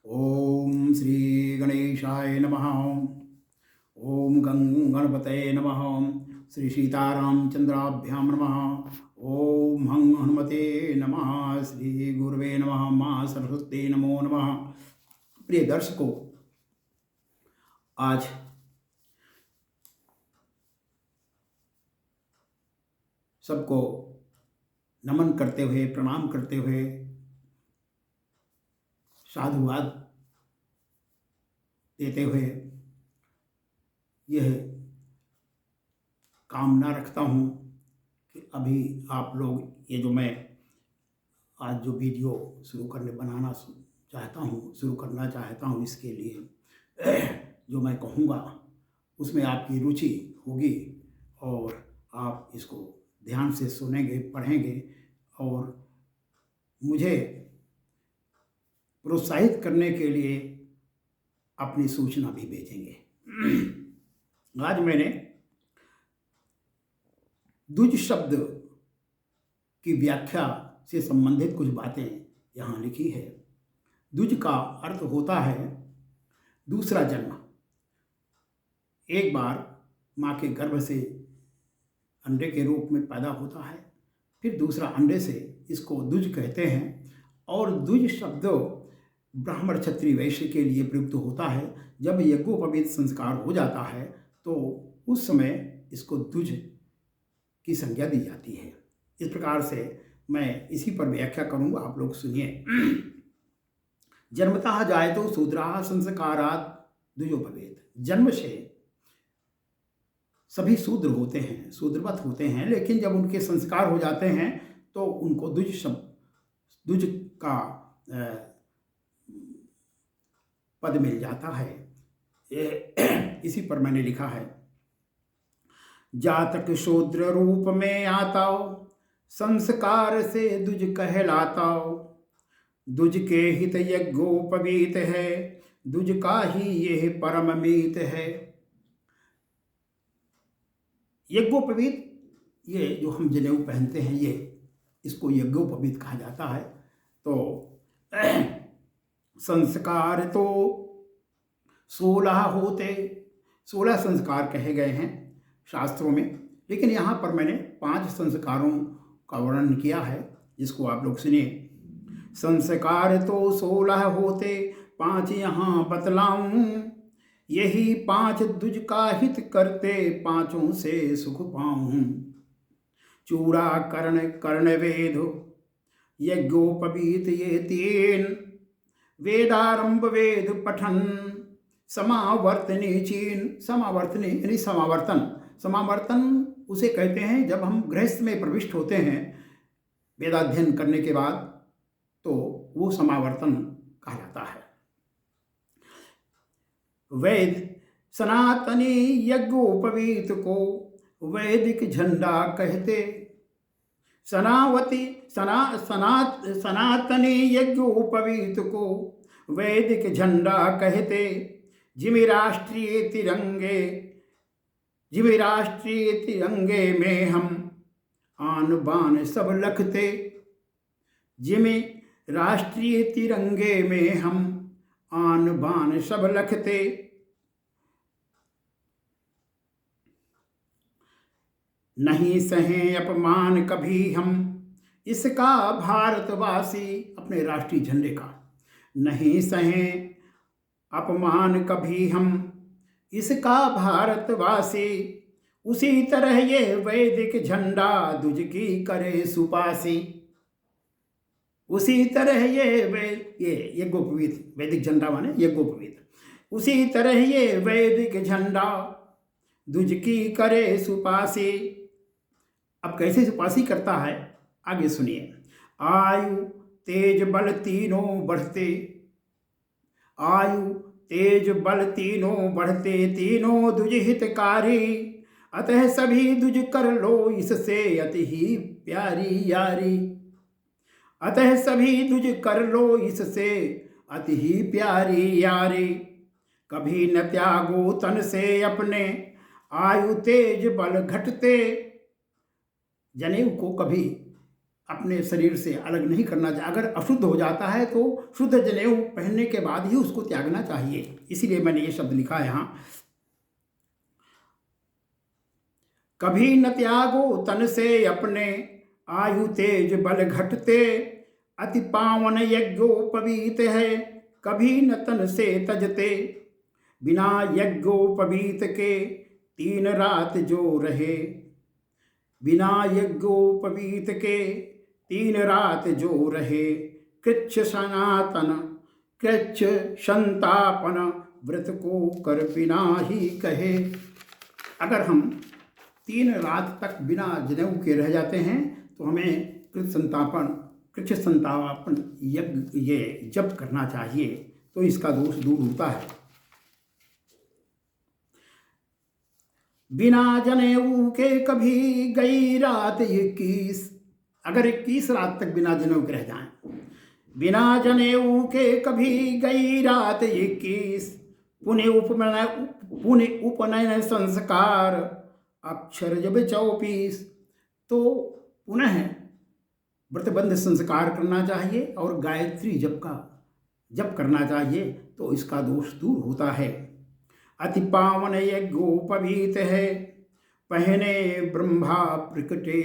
ओम श्री गणेशाय नमः। ओम गं गणपतये नमः। श्री सीतारामचंद्राभ्यां नमः। ओम हं हनुमते नमः। श्री गुरुवे नमः। माँ सरस्वती नमो नमः। प्रिय दर्शकों, आज सबको नमन करते हुए, प्रणाम करते हुए, साधुवाद देते हुए यह कामना रखता हूँ कि अभी आप लोग ये जो मैं आज जो वीडियो शुरू करना चाहता हूँ, इसके लिए जो मैं कहूँगा उसमें आपकी रुचि होगी और आप इसको ध्यान से सुनेंगे, पढ़ेंगे और मुझे प्रोत्साहित करने के लिए अपनी सूचना भी भेजेंगे। आज मैंने द्विज शब्द की व्याख्या से संबंधित कुछ बातें यहाँ लिखी है। द्विज का अर्थ होता है दूसरा जन्म। एक बार माँ के गर्भ से अंडे के रूप में पैदा होता है, फिर दूसरा अंडे से, इसको द्विज कहते हैं। और द्विज शब्द ब्राह्मण क्षत्रिय वैश्य के लिए प्रयुक्त होता है। जब यज्ञोपवीत संस्कार हो जाता है तो उस समय इसको द्विज की संज्ञा दी जाती है। इस प्रकार से मैं इसी पर व्याख्या करूंगा, आप लोग सुनिए। जन्मतः जायतो शूद्राः संस्कारात् द्विजोपवेत। जन्म से सभी शूद्र होते हैं, शूद्रवत होते हैं, लेकिन जब उनके संस्कार हो जाते हैं तो उनको द्विज का पद मिल जाता है। इसी पर मैंने लिखा है, जातक शूद्र रूप में आता संस्कार से द्विज कहलाता। द्विज के हित यज्ञोपवीत है, द्विज का ही यह परम मीत है। यज्ञोपवीत, ये जो हम जनेऊ पहनते हैं, ये इसको यज्ञोपवीत कहा जाता है। तो संस्कार तो 16 होते, 16 संस्कार कहे गए हैं शास्त्रों में, लेकिन यहाँ पर मैंने 5 संस्कारों का वर्णन किया है, जिसको आप लोग सुनिए। संस्कार तो 16 होते, 5 यहाँ बतलाऊं। यही 5 द्विज का हित करते, 5ओं से सुख पाऊं। चूड़ा कर्ण कर्ण वेद यज्ञोपवीत ये 3, वेदारंभ वेद पठन समावर्तनी चीन। समावर्तनी यानी समावर्तन उसे कहते हैं जब हम गृहस्थ में प्रविष्ट होते हैं वेदाध्ययन करने के बाद, तो वो समावर्तन कहा जाता है। वेद सनातनी यज्ञोपवीत को वैदिक झंडा कहते। सनातनी यज्ञोपवीत को वैदिक झंडा कहते। जिमि राष्ट्रीय तिरंगे में हम आन बान सब लखते। जिमि राष्ट्रीय तिरंगे में हम आन बान सब लखते। नहीं सहे अपमान कभी हम इसका भारतवासी। अपने राष्ट्रीय झंडे का नहीं सहे अपमान कभी हम इसका भारतवासी। उसी तरह ये वैदिक झंडा द्विज की करे सुपासी। उसी तरह ये यज्ञोपवीत, वैदिक झंडा माने यज्ञोपवीत। उसी तरह ये वैदिक झंडा द्विज की करे सुपासी। अब कैसे सुपासी करता है, आगे सुनिए। आयु तेज बल तीनों बढ़ते। आयु तेज बल तीनों बढ़ते, तीनों द्विज हितकारी। अतः सभी द्विज कर लो इससे अति ही प्यारी यारी। अतः सभी द्विज कर लो इससे अति ही प्यारी यारी। कभी न त्यागो तन से अपने, आयु तेज बल घटते। जनेऊ को कभी अपने शरीर से अलग नहीं करना चाहिए। अगर अशुद्ध हो जाता है तो शुद्ध जनेऊ पहनने के बाद ही उसको त्यागना चाहिए। इसीलिए मैंने ये शब्द लिखा है यहाँ, कभी न त्यागो तन से अपने, आयु तेज बल घटते, अति पावन यज्ञोपवीत है, कभी न तन से तजते। बिना यज्ञोपवीत के 3 रात जो रहे, बिना यज्ञोपवीत के 3 रात जो रहे, कृच्छ सनातन कृच्छ संतापन, व्रत को कर बिना ही कहे। अगर हम 3 रात तक बिना जनेऊ के रह जाते हैं तो हमें कृच्छ संतापन यज्ञ ये जप करना चाहिए, तो इसका दोष दूर होता है। बिना जनेऊ के कभी गई रात 21, अगर 21 रात तक बिना जनेऊ के रह जाएं, बिना जनेऊ के कभी गई रात 21, पुण्य उपनयन संस्कार अक्षर जब 24, तो पुनः व्रतबंध संस्कार करना चाहिए और गायत्री जप करना चाहिए, तो इसका दोष दूर होता है। अति पावन यज्ञोपवीत है, पहने ब्रह्मा प्रकटे।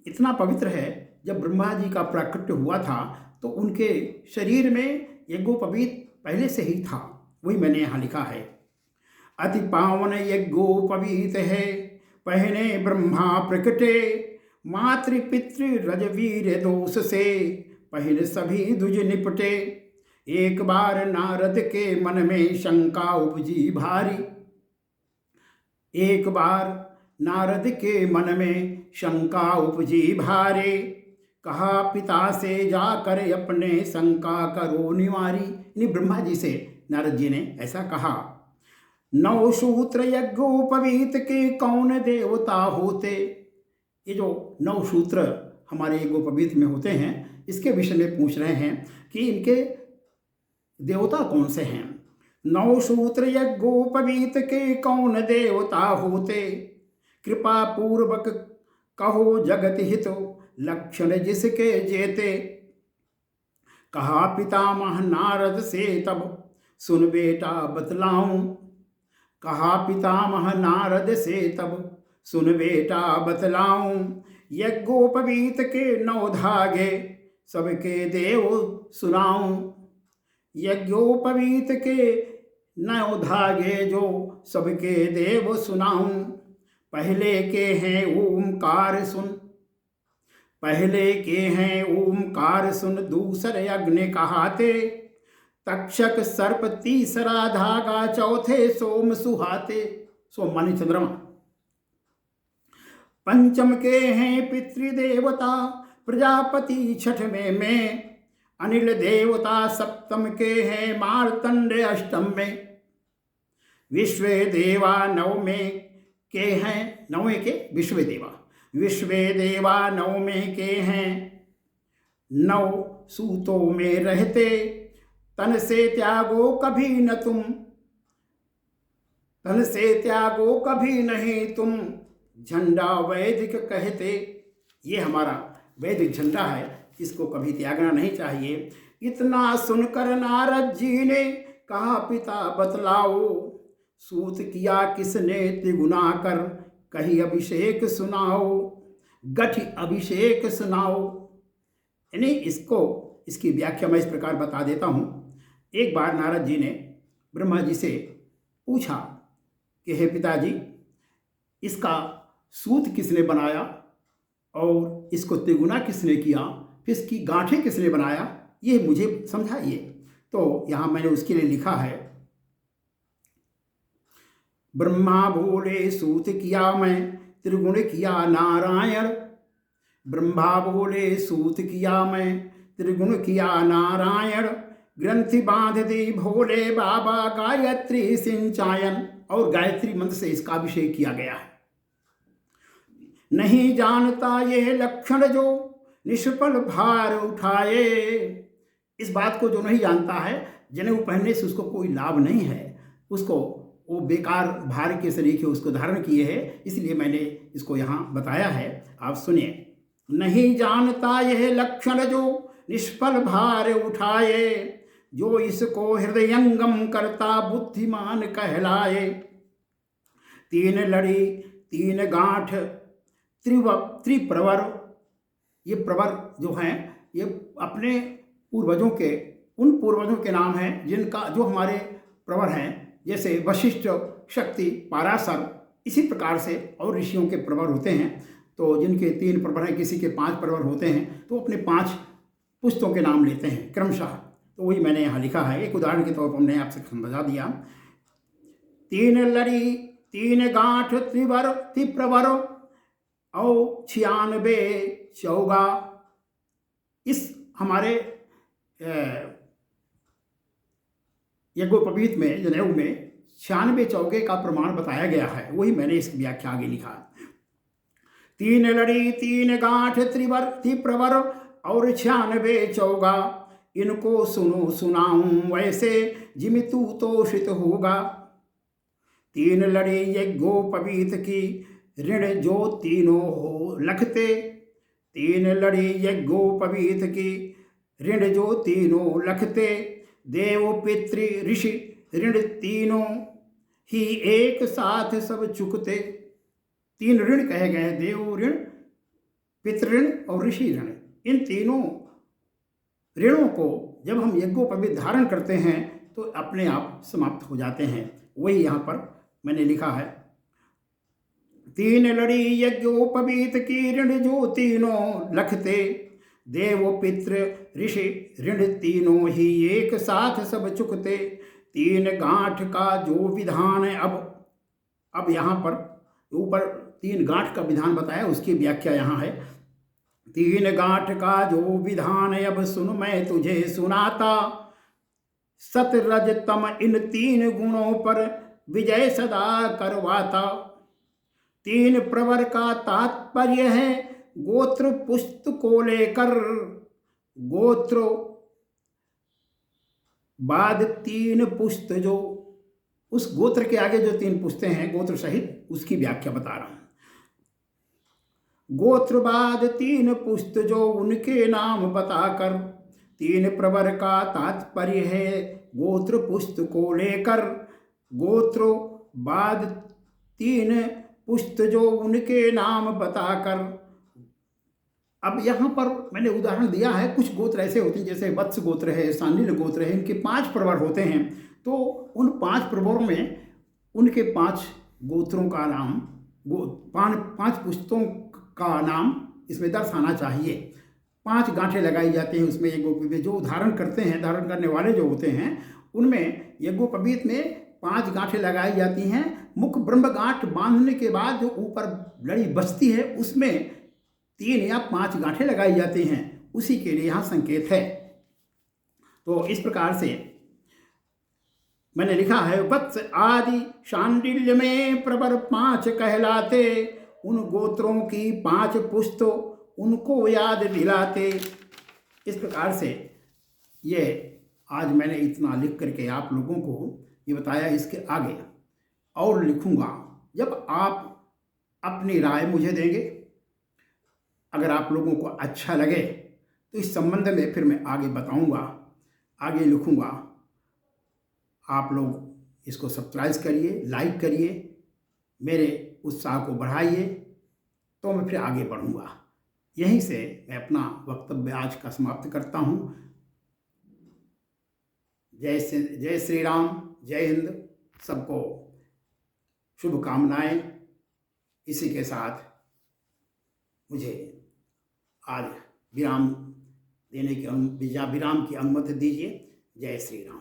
इतना पवित्र है, जब ब्रह्मा जी का प्राकट्य हुआ था तो उनके शरीर में यज्ञोपवीत पहले से ही था, वही मैंने यहाँ लिखा है। अति पावन यज्ञोपवीत है, पहने ब्रह्मा प्रकटे, मातृपितृ रजवीर दोष से, पहले सभी दुज निपटे। एक बार नारद के मन में शंका उपजी भारी, एक बार नारद के मन में शंका उपजी भारी, कहा पिता से जाकर अपने शंका करो निवारी। यानी ब्रह्मा जी से नारद जी ने ऐसा कहा, 9 सूत्र यज्ञोपवीत के कौन देवता होते। ये जो 9 सूत्र हमारे यज्ञोपवीत में होते हैं, इसके विषय में पूछ रहे हैं कि इनके देवता कौन से हैं। 9 सूत्र यज्ञोपवीत के कौन देवता होते, कृपा पूर्वक कहो जगत हित, लक्षण जिसके जेते। कहा पितामह नारद से तब, सुन बेटा बतलाऊं। कहा पितामह नारद से तब, सुन बेटा बतलाऊं। यज्ञोपवीत के 9 धागे, सबके देव सुनाऊं। यज्ञोपवीत के 9 धागे जो सबके देव सुनाऊं। पहले के हैं ओमकार सुन, पहले के हैं ओमकार सुन, दूसरे अग्नि कहाते। तक्षक सर्प तीसरा धागा, चौथे सोम सुहाते। सोम माने चंद्रमा। पंचम के हैं पितृदेवता, प्रजापति छठवें में, अनिल देवता सप्तम के हैं, मार्तंड अष्टम में। विश्व देवा 9वें के हैं, 9वें के विश्व देवा, विश्व देवा 9वें के हैं। 9 सूतों में रहते, तन से त्यागो कभी न तुम, तन से त्यागो कभी नहीं तुम, झंडा वैदिक कहते। ये हमारा वैदिक झंडा है, इसको कभी त्यागना नहीं चाहिए। इतना सुनकर नारद जी ने कहा पिता बतलाओ, सूत किया किसने त्रिगुना कर, कहीं अभिषेक सुनाओ, गठि अभिषेक सुनाओ। यानी इसकी व्याख्या मैं इस प्रकार बता देता हूँ। एक बार नारद जी ने ब्रह्मा जी से पूछा कि हे पिताजी, इसका सूत किसने बनाया और इसको त्रिगुना किसने किया, फिर इसकी गांठें किसने बनाया, ये मुझे समझाइए। तो यहाँ मैंने उसके लिए लिखा है, ब्रह्मा बोले सूत किया मैं, त्रिगुण किया नारायण। ब्रह्मा बोले सूत किया मैं, त्रिगुण किया नारायण। ग्रंथि बांध दी भोले बाबा, गायत्री सिंचायन। और गायत्री मंत्र से इसका अभिषेक किया गया है। नहीं जानता ये लक्षण जो, निष्फल भार उठाए। इस बात को जो नहीं जानता है, जनेऊ पहनने से उसको कोई लाभ नहीं है, उसको वो बेकार भार के सरीखे उसको धारण किए है। इसलिए मैंने इसको यहाँ बताया है, आप सुनिए। नहीं जानता यह लक्षण जो निष्फल भार उठाए, जो इसको हृदयंगम करता बुद्धिमान कहलाए। तीन लड़ी तीन गांठ त्रिप्रवर, ये प्रवर जो हैं ये अपने पूर्वजों के, उन पूर्वजों के नाम हैं जिनका, जो हमारे प्रवर हैं, जैसे वशिष्ठ, शक्ति, पाराशर, इसी प्रकार से और ऋषियों के प्रवर होते हैं। तो जिनके 3 प्रवर हैं, किसी के 5 प्रवर होते हैं, तो अपने 5 पुस्तों के नाम लेते हैं क्रमशः। तो वही मैंने यहाँ लिखा है, एक उदाहरण के तौर पर हमने आपसे समझा दिया। तीन लड़ी तीन गांठ त्रिप्रवर और 96 चौगा। इस हमारे यज्ञोपवीत में, जनेऊ में 96 चौगे का प्रमाण बताया गया है, वही मैंने इस व्याख्या आगे लिखा। तीन लड़ी तीन गांठ त्रिप्रवर और 96 चौगा, इनको सुनो सुनाऊं वैसे जिमि तू तोषित होगा। तीन लड़ी यज्ञोपवीत की ऋण जो तीनों हो लखते, तीन लड़ी यज्ञोपवीत की ऋण जो तीनों लखते, देव पितृ ऋषि ऋण तीनों ही एक साथ सब चुकते। 3 ऋण कहे गए हैं, देव ऋण, पितृऋण और ऋषि ऋण। इन तीनों ऋणों को जब हम यज्ञोपवीत धारण करते हैं तो अपने आप समाप्त हो जाते हैं। वही यहाँ पर मैंने लिखा है। तीन लड़ी यज्ञोपवीत की ऋण जो तीनों लखते, देव पितृ ऋषि ऋण तीनों ही एक साथ सब चुकते। तीन गांठ का जो विधान है, अब यहाँ पर ऊपर 3 गांठ का विधान बताया, उसकी व्याख्या यहाँ है। तीन गांठ का जो विधान है अब सुन मैं तुझे सुनाता, सत रज तम इन 3 गुणों पर विजय सदा करवाता। 3 प्रवर का तात्पर्य है गोत्र पुस्त को लेकर, गोत्र बाद 3 पुस्त, जो उस गोत्र के आगे जो 3 पुस्तें हैं गोत्र सहित, उसकी व्याख्या बता रहा हूं। गोत्र बाद 3 पुस्त जो उनके नाम बताकर, 3 प्रवर का तात्पर्य है गोत्र पुस्त को लेकर, गोत्र बाद 3 पुस्त जो उनके नाम बताकर। अब यहाँ पर मैंने उदाहरण दिया है, कुछ गोत्र ऐसे होते हैं जैसे वत्स गोत्र है, सांडिल्य गोत्र है, इनके 5 प्रवर होते हैं। तो उन 5 प्रवरों में उनके 5 गोत्रों का नाम, 5 पुस्तों का नाम इसमें दर्शाना चाहिए। 5 गांठें लगाई जाती हैं उसमें यज्ञोपवीत, जो धारण करते हैं, धारण करने वाले जो होते हैं उनमें यज्ञोपवीत में 5 गांठें लगाई जाती हैं। मुख्य ब्रह्म गांठ बांधने के बाद जो ऊपर लड़ी बचती है उसमें 3 या 5 गांठें लगाई जाती हैं, उसी के लिए यहाँ संकेत है। तो इस प्रकार से मैंने लिखा है, वत्स आदि शांडिल्य में प्रवर 5 कहलाते, उन गोत्रों की 5 पुस्त उनको याद दिलाते। इस प्रकार से ये आज मैंने इतना लिख करके आप लोगों को ये बताया। इसके आगे और लिखूंगा जब आप अपनी राय मुझे देंगे। अगर आप लोगों को अच्छा लगे तो इस संबंध में फिर मैं आगे बताऊंगा, आगे लिखूंगा। आप लोग इसको सब्सक्राइब करिए, लाइक करिए, मेरे उत्साह को बढ़ाइए, तो मैं फिर आगे बढ़ूंगा। यहीं से मैं अपना वक्तव्य आज का समाप्त करता हूँ। जय श्री राम, जय हिंद। सबको शुभकामनाएं। इसी के साथ मुझे आज विराम की अनुमति दीजिए। जय श्री राम।